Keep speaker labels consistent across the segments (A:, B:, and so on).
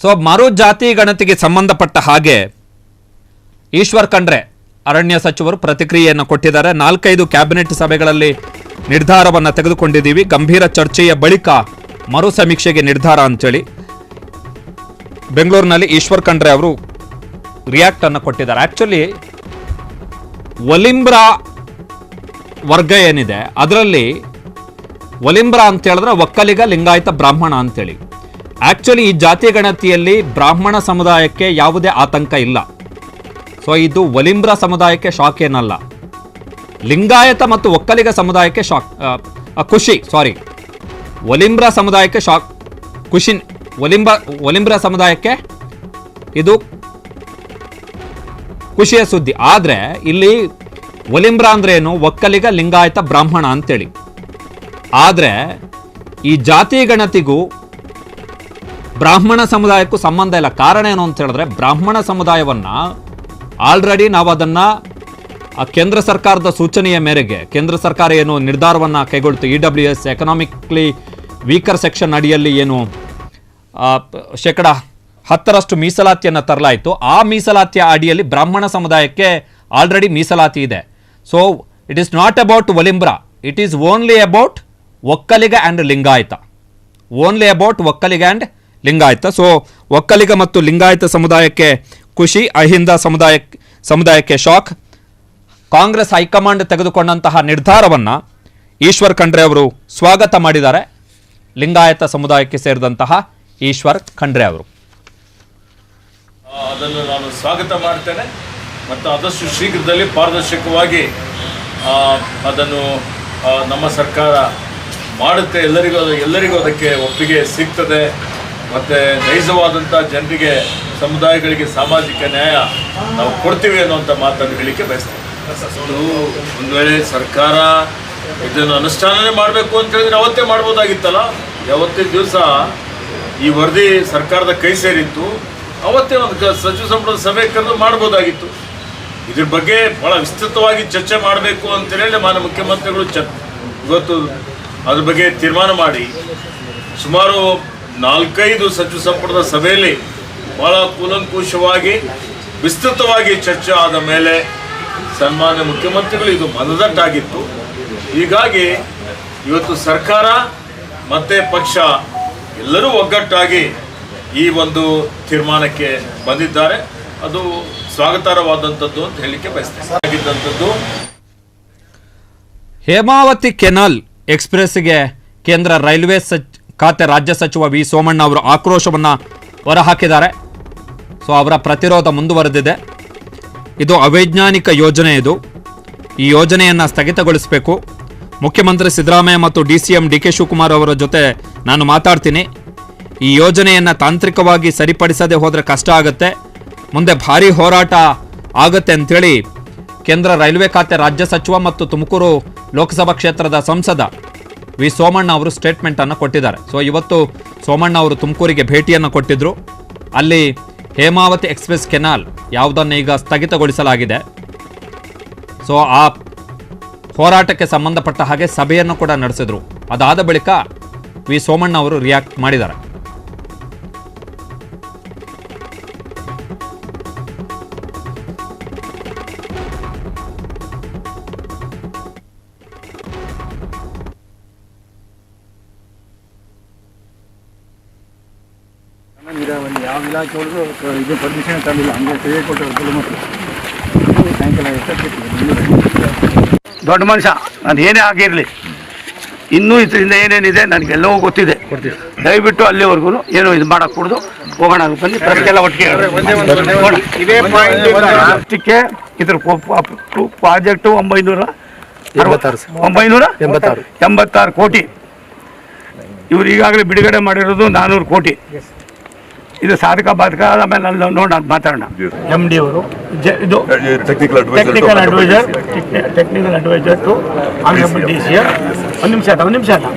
A: So ಮರು ಜಾತಿ ಗಣತಿಗೆ ಸಂಬಂಧಪಟ್ಟ ಹಾಗೆ ಈಶ್ವರ್ ಖಂಡ್ರೆ ಅರಣ್ಯ ಸಚಿವರು ಪ್ರತಿಕ್ರಿಯೆಯನ್ನು ಕೊಟ್ಟಿದ್ದಾರೆ. 4-5 ಕ್ಯಾಬಿನೆಟ್ ಸಭೆಗಳಲ್ಲಿ ನಿರ್ಧಾರವನ್ನು ತೆಗೆದುಕೊಂಡಿದ್ದೀವಿ, ಗಂಭೀರ ಚರ್ಚೆಯ ಬಳಿಕ ಮರು ಸಮೀಕ್ಷೆಗೆ ನಿರ್ಧಾರ ಅಂತೇಳಿ ಬೆಂಗಳೂರಿನಲ್ಲಿ ಈಶ್ವರ್ ಖಂಡ್ರೆ ಅವರು ರಿಯಾಕ್ಟ್ ಅನ್ನು ಕೊಟ್ಟಿದ್ದಾರೆ. ಆಕ್ಚುಲಿ ಒಲಿಂಬ್ರಾ ವರ್ಗ ಏನಿದೆ ಅದರಲ್ಲಿ ಒಲಿಂಬ್ರಾ ಅಂತ ಹೇಳಿದ್ರೆ ಒಕ್ಕಲಿಗ, ಲಿಂಗಾಯತ, ಬ್ರಾಹ್ಮಣ ಅಂತೇಳಿ. ಆಕ್ಚುಲಿ ಈ ಜಾತಿ ಗಣತಿಯಲ್ಲಿ ಬ್ರಾಹ್ಮಣ ಸಮುದಾಯಕ್ಕೆ ಯಾವುದೇ ಆತಂಕ ಇಲ್ಲ. ಸೊ ಇದು ಒಲಿಂಬ್ರಾ ಸಮುದಾಯಕ್ಕೆ ಶಾಕ್ ಏನಲ್ಲ. ಲಿಂಗಾಯತ ಮತ್ತು ಒಕ್ಕಲಿಗ ಸಮುದಾಯಕ್ಕೆ ಒಲಿಂಬ್ರಾ ಸಮುದಾಯಕ್ಕೆ ಖುಷಿ. ಒಲಿಂಬ್ರಾ ಸಮುದಾಯಕ್ಕೆ ಇದು ಖುಷಿಯ ಸುದ್ದಿ. ಆದರೆ ಇಲ್ಲಿ ಒಲಿಂಬ್ರಾ ಅಂದ್ರೆ ಏನು? ಒಕ್ಕಲಿಗ, ಲಿಂಗಾಯತ, ಬ್ರಾಹ್ಮಣ ಅಂತೇಳಿ. ಆದರೆ ಈ ಜಾತಿ ಗಣತಿಗೂ ಬ್ರಾಹ್ಮಣ ಸಮುದಾಯಕ್ಕೂ ಸಂಬಂಧ ಇಲ್ಲ. ಕಾರಣ ಏನು ಅಂತ ಹೇಳಿದ್ರೆ, ಬ್ರಾಹ್ಮಣ ಸಮುದಾಯವನ್ನು ಆಲ್ರೆಡಿ ನಾವು ಅದನ್ನು ಕೇಂದ್ರ ಸರ್ಕಾರದ ಸೂಚನೆಯ ಮೇರೆಗೆ ಕೇಂದ್ರ ಸರ್ಕಾರ ಏನು ನಿರ್ಧಾರವನ್ನು ಕೈಗೊಳ್ತು, EWS ಎಕನಾಮಿಕ್ಲಿ ವೀಕರ್ ಸೆಕ್ಷನ್ ಅಡಿಯಲ್ಲಿ ಏನು 10% ಮೀಸಲಾತಿಯನ್ನು ತರಲಾಯಿತು. ಆ ಮೀಸಲಾತಿಯ ಅಡಿಯಲ್ಲಿ ಬ್ರಾಹ್ಮಣ ಸಮುದಾಯಕ್ಕೆ ಆಲ್ರೆಡಿ ಮೀಸಲಾತಿ ಇದೆ. So it is not about ಒಲಿಂಬ್ರಾ, it is only about Okkaliga and Lingayat. Only about Okkaliga and Lingayat. So Okkaliga ಮತ್ತು ಲಿಂಗಾಯತ ಸಮುದಾಯಕ್ಕೆ ಖುಷಿ, ಅಹಿಂದ ಸಮುದಾಯಕ್ಕೆ ಶಾಕ್. ಕಾಂಗ್ರೆಸ್ ಹೈಕಮಾಂಡ್ ತೆಗೆದುಕೊಂಡಂತಹ ನಿರ್ಧಾರವನ್ನು ಈಶ್ವರ್ ಖಂಡ್ರೆ ಅವರು ಸ್ವಾಗತ ಮಾಡಿದ್ದಾರೆ. ಲಿಂಗಾಯತ ಸಮುದಾಯಕ್ಕೆ ಸೇರಿದಂತಹ ಈಶ್ವರ್ ಖಂಡ್ರೆ ಅವರು
B: ಅದನ್ನು ನಾನು ಸ್ವಾಗತ ಮಾಡ್ತೇನೆ ಮತ್ತು ಆದಷ್ಟು ಶೀಘ್ರದಲ್ಲಿ ಪಾರದರ್ಶಕವಾಗಿ ಅದನ್ನು ನಮ್ಮ ಸರ್ಕಾರ ಮಾಡುತ್ತೆ. ಎಲ್ಲರಿಗೂ ಅದಕ್ಕೆ ಒಪ್ಪಿಗೆ ಸಿಗ್ತದೆ ಮತ್ತು ನೈಜವಾದಂಥ ಜನರಿಗೆ, ಸಮುದಾಯಗಳಿಗೆ ಸಾಮಾಜಿಕ ನ್ಯಾಯ ನಾವು ಕೊಡ್ತೀವಿ ಅನ್ನುವಂಥ ಮಾತನ್ನು ಹೇಳಲಿಕ್ಕೆ ಬಯಸ್ತೇವೆ. ಒಂದು ವೇಳೆ ಸರ್ಕಾರ ಇದನ್ನು ಅನುಷ್ಠಾನನೇ ಮಾಡಬೇಕು ಅಂತ ಹೇಳಿದ್ರೆ ಅವತ್ತೇ ಮಾಡ್ಬೋದಾಗಿತ್ತಲ್ಲ. ಯಾವತ್ತಿನ ದಿವಸ ಈ ವರದಿ ಸರ್ಕಾರದ ಕೈ ಸೇರಿತ್ತು, ಅವತ್ತೇ ಒಂದು ಸಚಿವ ಸಂಪುಟದ ಸಭೆ ಕರೆದು ಮಾಡ್ಬೋದಾಗಿತ್ತು. ಇದ್ರ ಬಗ್ಗೆ ಭಾಳ ವಿಸ್ತೃತವಾಗಿ ಚರ್ಚೆ ಮಾಡಬೇಕು ಅಂತೇಳಿ ಮಾನ್ಯ ಮುಖ್ಯಮಂತ್ರಿಗಳು ಇವತ್ತು ಅದ್ರ ಬಗ್ಗೆ ತೀರ್ಮಾನ ಮಾಡಿ ಸುಮಾರು 4-5 ಸಚಿವ ಸಂಪುಟದ ಸಭೆಯಲ್ಲಿ ಭಾಳ ಕೂಲಂಕುಷವಾಗಿ ವಿಸ್ತೃತವಾಗಿ ಚರ್ಚೆ ಆದ ಮೇಲೆ ಸನ್ಮಾನ್ಯ ಮುಖ್ಯಮಂತ್ರಿಗಳು ಇದು ಮನದಟ್ಟಾಗಿತ್ತು. ಹೀಗಾಗಿ ಇವತ್ತು ಸರ್ಕಾರ ಮತ್ತು ಪಕ್ಷ ಎಲ್ಲರೂ ಒಗ್ಗಟ್ಟಾಗಿ ಈ ಒಂದು ತೀರ್ಮಾನಕ್ಕೆ ಬಂದಿದ್ದಾರೆ. ಅದು ಸ್ವಾಗತಾರ್ಹವಾದಂಥದ್ದು ಅಂತ ಹೇಳಲಿಕ್ಕೆ ಬಯಸ್ತೇನೆ.
A: ಹೇಮಾವತಿ ಕೆನಾಲ್ ಎಕ್ಸ್ಪ್ರೆಸ್ಗೆ ಕೇಂದ್ರ ರೈಲ್ವೆ ಖಾತೆ ರಾಜ್ಯ ಸಚಿವ ವಿ ಸೋಮಣ್ಣ ಅವರು ಆಕ್ರೋಶವನ್ನು ಹೊರಹಾಕಿದ್ದಾರೆ. ಸೊ ಅವರ ಪ್ರತಿರೋಧ ಮುಂದುವರೆದಿದೆ. ಇದು ಅವೈಜ್ಞಾನಿಕ ಯೋಜನೆ. ಈ ಯೋಜನೆಯನ್ನು ಸ್ಥಗಿತಗೊಳಿಸಬೇಕು. ಮುಖ್ಯಮಂತ್ರಿ ಸಿದ್ದರಾಮಯ್ಯ ಮತ್ತು DCM DK ಶಿವಕುಮಾರ್ ಅವರ ಜೊತೆ ನಾನು ಮಾತಾಡ್ತೀನಿ. ಈ ಯೋಜನೆಯನ್ನು ತಾಂತ್ರಿಕವಾಗಿ ಸರಿಪಡಿಸದೆ ಹೋದರೆ ಕಷ್ಟ ಆಗುತ್ತೆ, ಮುಂದೆ ಭಾರಿ ಹೋರಾಟ ಆಗುತ್ತೆ ಅಂಥೇಳಿ ಕೇಂದ್ರ ರೈಲ್ವೆ ಖಾತೆ ರಾಜ್ಯ ಸಚಿವ ಮತ್ತು ತುಮಕೂರು ಲೋಕಸಭಾ ಕ್ಷೇತ್ರದ ಸಂಸದ ವಿ ಸೋಮಣ್ಣ ಅವರು ಸ್ಟೇಟ್ಮೆಂಟನ್ನು ಕೊಟ್ಟಿದ್ದಾರೆ. ಸೊ ಇವತ್ತು ಸೋಮಣ್ಣ ಅವರು ತುಮಕೂರಿಗೆ ಭೇಟಿಯನ್ನು ಕೊಟ್ಟಿದ್ದರು. ಅಲ್ಲಿ ಹೇಮಾವತಿ ಎಕ್ಸ್ಪ್ರೆಸ್ ಕೆನಾಲ್ ಯಾವುದನ್ನು ಈಗ ಸ್ಥಗಿತಗೊಳಿಸಲಾಗಿದೆ. ಸೊ ಆ ಹೋರಾಟಕ್ಕೆ ಸಂಬಂಧಪಟ್ಟ ಹಾಗೆ ಸಭೆಯನ್ನು ಕೂಡ ನಡೆಸಿದ್ರು. ಅದಾದ ಬಳಿಕ ವಿ ಸೋಮಣ್ಣ ಅವರು ರಿಯಾಕ್ಟ್ ಮಾಡಿದ್ದಾರೆ.
C: ಯಾವ ಇಲಾಖೆ ಒಳಗೂ ಇದು ಪರ್ಮಿಷನ್ ತಂದಿಲ್ಲ, ಹಂಗೆ ತೆಗೆದುಕೊಟ್ಟು ಮತ್ತು ಸಾಯಂಕಾಲ ದೊಡ್ಡ ಮನುಷ್ಯ ನಾನು ಏನೇ ಆಗಿರಲಿ, ಇನ್ನೂ ಇದರಿಂದ ಏನೇನಿದೆ ನನಗೆಲ್ಲವೂ ಗೊತ್ತಿದೆ. ದಯವಿಟ್ಟು ಅಲ್ಲಿವರೆಗೂ ಏನೋ ಇದು ಮಾಡக்கூಡದು, ಹೋಗೋಣ ಬನ್ನಿ ಪ್ರತಿಯೆಲ್ಲ ಒಟ್ಟಿಗೆ. ಅಷ್ಟಕ್ಕೆ ಇದ್ರ ಪ್ರಾಜೆಕ್ಟು 986 ಕೋಟಿ. ಇವ್ರು ಈಗಾಗಲೇ ಬಿಡುಗಡೆ ಮಾಡಿರೋದು 400 ಕೋಟಿ. ಇದು ಸಾಧಕ ಬಾಧಕ ಆಮೇಲೆ ಅಲ್ಲಿ ನೋಡಿ ನಾನು ಮಾತಾಡೋಣ. MD ಅವರು ಇದು technical adviser to honourable DCM. ಒಂದು ನಿಮಿಷ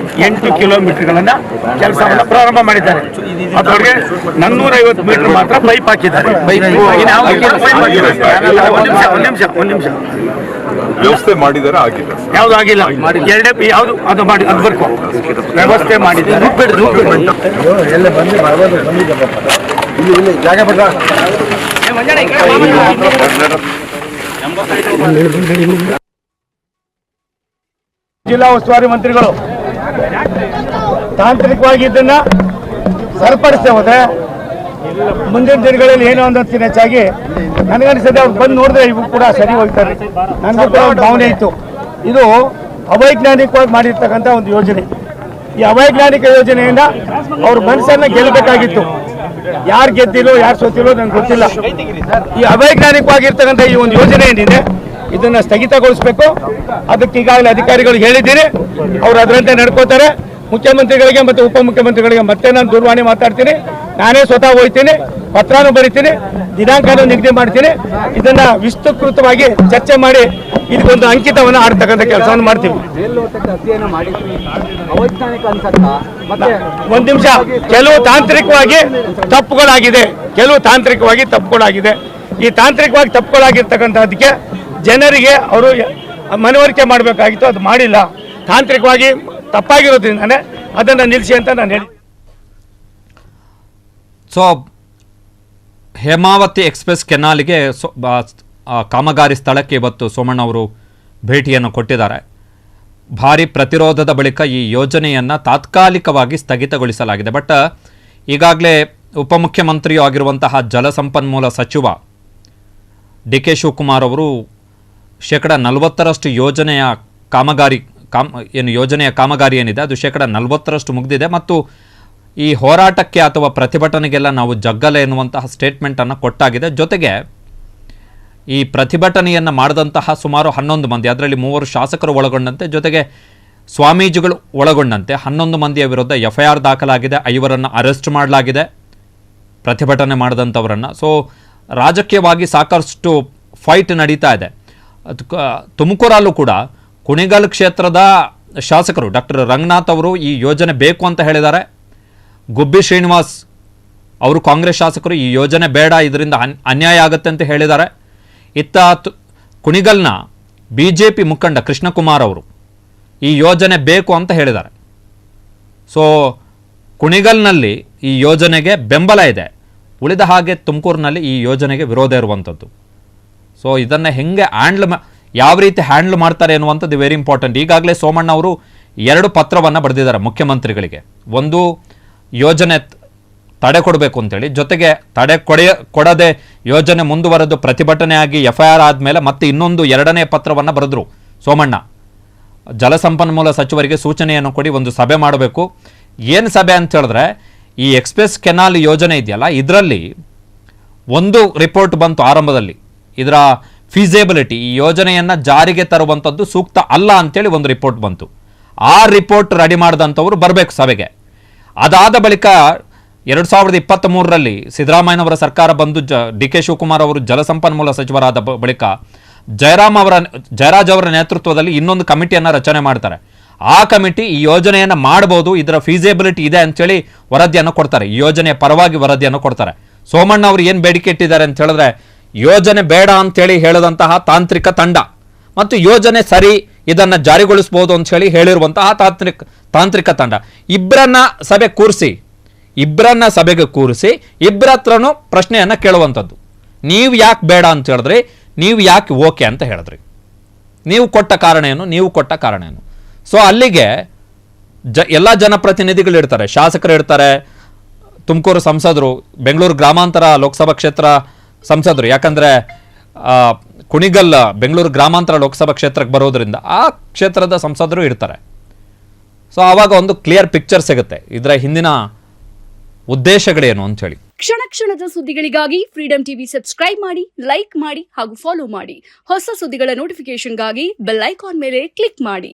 C: 8 ಕಿಲೋಮೀಟರ್ಗಳನ್ನು ಕೆಲಸವನ್ನು ಪ್ರಾರಂಭ ಮಾಡಿದ್ದಾರೆ. ಅದರೊಳಗೆ 450 ಮೀಟರ್ ಮಾತ್ರ ಪೈಪ್ ಹಾಕಿದ್ದಾರೆ. ಒಂದು ನಿಮಿಷ
D: ವ್ಯವಸ್ಥೆ ಮಾಡಿದ್ದಾರೆ, ಆಗಿಲ್ಲ
C: ಯಾವುದು ಆಗಿಲ್ಲ. ಎರಡೇ ಯಾವುದು ಅದು ಮಾಡಿ ಅದು ಬರ್ಕೋ ವ್ಯವಸ್ಥೆ ಮಾಡಿದ್ದಾರೆ. ಜಿಲ್ಲಾ ಉಸ್ತುವಾರಿ ಮಂತ್ರಿಗಳು ತಾಂತ್ರಿಕವಾಗಿ ಇದನ್ನ ಸರಿಪಡಿಸದೆ ಹೋದ್ರೆ ಮುಂದಿನ ದಿನಗಳಲ್ಲಿ ಏನೋ ಒಂದೊಂದು ಹೆಚ್ಚಾಗಿ ನನಗನ್ನಿಸಿದೆ ಅವ್ರು ಬಂದು ನೋಡಿದ್ರೆ ಇವು ಕೂಡ ಸರಿ ಹೋಗ್ತಾರೆ. ನನಗೂ ಕೂಡ ಒಂದು ಭಾವನೆ ಇತ್ತು. ಇದು ಅವೈಜ್ಞಾನಿಕವಾಗಿ ಮಾಡಿರ್ತಕ್ಕಂಥ ಒಂದು ಯೋಜನೆ. ಈ ಅವೈಜ್ಞಾನಿಕ ಯೋಜನೆಯಿಂದ ಅವ್ರ ಮನಸ್ಸನ್ನ ಗೆಲ್ಲಬೇಕಾಗಿತ್ತು. ಯಾರು ಗೆದ್ದಿಲ್ಲೋ ಯಾರು ಸೋತಿಲ್ಲೋ ನನಗೆ ಗೊತ್ತಿಲ್ಲ. ಈ ಅವೈಜ್ಞಾನಿಕವಾಗಿರ್ತಕ್ಕಂಥ ಈ ಒಂದು ಯೋಜನೆ ಏನಿದೆ ಇದನ್ನ ಸ್ಥಗಿತಗೊಳಿಸಬೇಕು. ಅದಕ್ಕೆ ಈಗಾಗಲೇ ಅಧಿಕಾರಿಗಳಿಗೆ ಹೇಳಿದ್ದೀನಿ, ಅವ್ರು ಅದರಂತೆ ನಡ್ಕೋತಾರೆ. ಮುಖ್ಯಮಂತ್ರಿಗಳಿಗೆ ಮತ್ತು ಉಪಮುಖ್ಯಮಂತ್ರಿಗಳಿಗೆ ಮತ್ತೆ ನಾನು ದೂರವಾಣಿ ಮಾತಾಡ್ತೀನಿ, ನಾನೇ ಸ್ವತಃ ಹೋಗ್ತೀನಿ, ಪತ್ರನೂ ಬರೀತೀನಿ, ದಿನಾಂಕನೂ ನಿಗದಿ ಮಾಡ್ತೀನಿ. ಇದನ್ನ ವಿಸ್ತೃತವಾಗಿ ಚರ್ಚೆ ಮಾಡಿ ಇದಕ್ಕೊಂದು ಅಂಕಿತವನ್ನು ಆಡ್ತಕ್ಕಂಥ ಕೆಲಸವನ್ನು ಮಾಡ್ತೀವಿ. ಒಂದು ನಿಮಿಷ, ಕೆಲವು ತಾಂತ್ರಿಕವಾಗಿ ತಪ್ಪುಗಳಾಗಿದೆ. ಈ ತಾಂತ್ರಿಕವಾಗಿ ತಪ್ಪುಗಳಾಗಿರ್ತಕ್ಕಂಥದಕ್ಕೆ ಜನರಿಗೆ ಅವರು ಮನವರಿಕೆ ಮಾಡಬೇಕಾಗಿತ್ತು, ಅದು ಮಾಡಿಲ್ಲ. ತಾಂತ್ರಿಕವಾಗಿ ತಪ್ಪಾಗಿರೋದ್ರಿಂದಾನೆ ಅದನ್ನು ನಿಲ್ಲಿಸಿ ಅಂತ ನಾನು ಹೇಳಿ.
A: ಸೊ ಹೇಮಾವತಿ ಎಕ್ಸ್ಪ್ರೆಸ್ ಕೆನಾಲಿಗೆ ಕಾಮಗಾರಿ ಸ್ಥಳಕ್ಕೆ ಇವತ್ತು ಸೋಮಣ್ಣ ಅವರು ಭೇಟಿಯನ್ನು ಕೊಟ್ಟಿದ್ದಾರೆ. ಭಾರಿ ಪ್ರತಿರೋಧದ ಬಳಿಕ ಈ ಯೋಜನೆಯನ್ನು ತಾತ್ಕಾಲಿಕವಾಗಿ ಸ್ಥಗಿತಗೊಳಿಸಲಾಗಿದೆ. ಬಟ್ ಈಗಾಗಲೇ ಉಪಮುಖ್ಯಮಂತ್ರಿಯೂ ಆಗಿರುವಂತಹ ಜಲಸಂಪನ್ಮೂಲ ಸಚಿವ DK ಶಿವಕುಮಾರ್ ಅವರು 40% ಯೋಜನೆಯ ಕಾಮಗಾರಿ ಏನಿದೆ ಅದು 40% ಮುಗಿದಿದೆ ಮತ್ತು ಈ ಹೋರಾಟಕ್ಕೆ ಅಥವಾ ಪ್ರತಿಭಟನೆಗೆಲ್ಲ ನಾವು ಜಗ್ಗಲ್ಲ ಎನ್ನುವಂತಹ ಸ್ಟೇಟ್ಮೆಂಟನ್ನು ಕೊಟ್ಟಾಗಿದೆ. ಜೊತೆಗೆ ಈ ಪ್ರತಿಭಟನೆಯನ್ನು ಮಾಡಿದಂತಹ ಸುಮಾರು 11 ಮಂದಿ, ಅದರಲ್ಲಿ 3 ಶಾಸಕರು ಒಳಗೊಂಡಂತೆ ಜೊತೆಗೆ ಸ್ವಾಮೀಜಿಗಳು ಒಳಗೊಂಡಂತೆ 11 ಮಂದಿಯ ವಿರುದ್ಧ FIR ದಾಖಲಾಗಿದೆ. 5 ಅರೆಸ್ಟ್ ಮಾಡಲಾಗಿದೆ ಪ್ರತಿಭಟನೆ ಮಾಡಿದಂಥವರನ್ನು. ಸೊ ರಾಜಕೀಯವಾಗಿ ಸಾಕಷ್ಟು ಫೈಟ್ ನಡೀತಾ ಇದೆ. ತುಮಕೂರಲ್ಲೂ ಕೂಡ ಕುಣಿಗಲ್ ಕ್ಷೇತ್ರದ ಶಾಸಕರು ಡಾಕ್ಟರ್ ರಂಗನಾಥ್ ಅವರು ಈ ಯೋಜನೆ ಬೇಕು ಅಂತ ಹೇಳಿದ್ದಾರೆ. ಗುಬ್ಬಿ ಶ್ರೀನಿವಾಸ್ ಅವರು ಕಾಂಗ್ರೆಸ್ ಶಾಸಕರು ಈ ಯೋಜನೆ ಬೇಡ, ಇದರಿಂದ ಅನ್ಯಾಯ ಆಗುತ್ತೆ ಅಂತ ಹೇಳಿದ್ದಾರೆ. ಇತ್ತ ಕುಣಿಗಲ್ನ BJP ಮುಖಂಡ ಕೃಷ್ಣಕುಮಾರ್ ಅವರು ಈ ಯೋಜನೆ ಬೇಕು ಅಂತ ಹೇಳಿದ್ದಾರೆ. ಸೊ ಕುಣಿಗಲ್ನಲ್ಲಿ ಈ ಯೋಜನೆಗೆ ಬೆಂಬಲ ಇದೆ, ಉಳಿದ ಹಾಗೆ ತುಮಕೂರಿನಲ್ಲಿ ಈ ಯೋಜನೆಗೆ ವಿರೋಧ ಇರುವಂಥದ್ದು. ಸೊ ಇದನ್ನು ಹೆಂಗೆ ಯಾವ ರೀತಿ ಹ್ಯಾಂಡ್ಲ್ ಮಾಡ್ತಾರೆ ಅನ್ನುವಂಥದ್ದು ವೆರಿ ಇಂಪಾರ್ಟೆಂಟ್. ಈಗಾಗಲೇ ಸೋಮಣ್ಣ ಅವರು 2 ಪತ್ರವನ್ನು ಬರೆದಿದ್ದಾರೆ ಮುಖ್ಯಮಂತ್ರಿಗಳಿಗೆ. ಒಂದು ಯೋಜನೆ ತಡೆ ಕೊಡಬೇಕು ಅಂತೇಳಿ, ಜೊತೆಗೆ ತಡೆ ಕೊಡದೆ ಯೋಜನೆ ಮುಂದುವರೆದು ಪ್ರತಿಭಟನೆ ಆಗಿ FIR ಆದಮೇಲೆ ಮತ್ತೆ ಇನ್ನೊಂದು 2ನೇ ಪತ್ರವನ್ನು ಬರೆದ್ರು ಸೋಮಣ್ಣ. ಜಲಸಂಪನ್ಮೂಲ ಸಚಿವರಿಗೆ ಸೂಚನೆಯನ್ನು ಕೊಡಿ, ಒಂದು ಸಭೆ ಮಾಡಬೇಕು. ಏನು ಸಭೆ ಅಂತ ಹೇಳಿದ್ರೆ, ಈ ಎಕ್ಸ್ಪ್ರೆಸ್ ಕೆನಾಲ್ ಯೋಜನೆ ಇದೆಯಲ್ಲ, ಇದರಲ್ಲಿ ಒಂದು ರಿಪೋರ್ಟ್ ಬಂತು ಆರಂಭದಲ್ಲಿ, ಇದರ ಫೀಸಿಬಿಲಿಟಿ, ಈ ಯೋಜನೆಯನ್ನು ಜಾರಿಗೆ ತರುವಂಥದ್ದು ಸೂಕ್ತ ಅಲ್ಲ ಅಂತೇಳಿ ಒಂದು ರಿಪೋರ್ಟ್ ಬಂತು. ಆ ರಿಪೋರ್ಟ್ ರೆಡಿ ಮಾಡಿದಂಥವ್ರು ಬರಬೇಕು ಸಭೆಗೆ. ಅದಾದ ಬಳಿಕ 2023ರಲ್ಲಿ ಸಿದ್ದರಾಮಯ್ಯನವರ ಸರ್ಕಾರ ಬಂದು DK ಶಿವಕುಮಾರ್ ಅವರು ಜಲಸಂಪನ್ಮೂಲ ಸಚಿವರಾದ ಬಳಿಕ ಜಯರಾಜ್ ಅವರ ನೇತೃತ್ವದಲ್ಲಿ ಇನ್ನೊಂದು ಕಮಿಟಿಯನ್ನು ರಚನೆ ಮಾಡ್ತಾರೆ. ಆ ಕಮಿಟಿ ಈ ಯೋಜನೆಯನ್ನು ಮಾಡಬಹುದು, ಇದರ ಫೀಸಿಬಿಲಿಟಿ ಇದೆ ಅಂತೇಳಿ ವರದಿಯನ್ನು ಕೊಡ್ತಾರೆ, ಈ ಯೋಜನೆಯ ಪರವಾಗಿ ವರದಿಯನ್ನು ಕೊಡ್ತಾರೆ. ಸೋಮಣ್ಣ ಅವರು ಏನು ಬೇಡಿಕೆ ಇಟ್ಟಿದ್ದಾರೆ ಅಂತ ಹೇಳಿದ್ರೆ, ಯೋಜನೆ ಬೇಡ ಅಂತೇಳಿ ಹೇಳಿದಂತಹ ತಾಂತ್ರಿಕ ತಂಡ ಮತ್ತು ಯೋಜನೆ ಸರಿ, ಇದನ್ನು ಜಾರಿಗೊಳಿಸಬಹುದು ಅಂತ ಹೇಳಿ ಹೇಳಿರುವಂತಹ ತಾಂತ್ರಿಕ ತಂಡ ಇಬ್ಬರನ್ನ ಸಭೆಗೆ ಕೂರಿಸಿ ಇಬ್ಬರ ಹತ್ರನೂ ಪ್ರಶ್ನೆಯನ್ನು ಕೇಳುವಂಥದ್ದು. ನೀವು ಯಾಕೆ ಬೇಡ ಅಂತ ಹೇಳಿದ್ರಿ, ನೀವು ಯಾಕೆ ಓಕೆ ಅಂತ ಹೇಳಿದ್ರಿ, ನೀವು ಕೊಟ್ಟ ಕಾರಣ ಏನು. ಸೊ ಅಲ್ಲಿಗೆ ಎಲ್ಲ ಜನಪ್ರತಿನಿಧಿಗಳು ಇರ್ತಾರೆ, ಶಾಸಕರು ಇರ್ತಾರೆ, ತುಮಕೂರು ಸಂಸದರು, ಬೆಂಗಳೂರು ಗ್ರಾಮಾಂತರ ಲೋಕಸಭಾ ಕ್ಷೇತ್ರ ಸಂಸದರು, ಯಾಕಂದರೆ ಕುಣಿಗಲ್ ಬೆಂಗಳೂರು ಗ್ರಾಮಾಂತರ ಲೋಕಸಭಾ ಕ್ಷೇತ್ರಕ್ಕೆ ಬರೋದ್ರಿಂದ ಆ ಕ್ಷೇತ್ರದ ಸಂಸದರು ಇರ್ತಾರೆ. ಸೊ ಆವಾಗ ಒಂದು ಕ್ಲಿಯರ್ ಪಿಕ್ಚರ್ ಸಿಗುತ್ತೆ ಇದರ ಹಿಂದಿನ ಉದ್ದೇಶಗಳೇನು ಅಂತ ಹೇಳಿ.
E: ಕ್ಷಣ ಕ್ಷಣದ ಸುದ್ದಿಗಳಿಗಾಗಿ ಫ್ರೀಡಂ ಟಿವಿ ಸಬ್ಸ್ಕ್ರೈಬ್ ಮಾಡಿ, ಲೈಕ್ ಮಾಡಿ ಹಾಗೂ ಫಾಲೋ ಮಾಡಿ. ಹೊಸ ಸುದ್ದಿಗಳ ನೋಟಿಫಿಕೇಶನ್ಗಾಗಿ ಬೆಲ್ ಐಕಾನ್ ಮೇಲೆ ಕ್ಲಿಕ್ ಮಾಡಿ.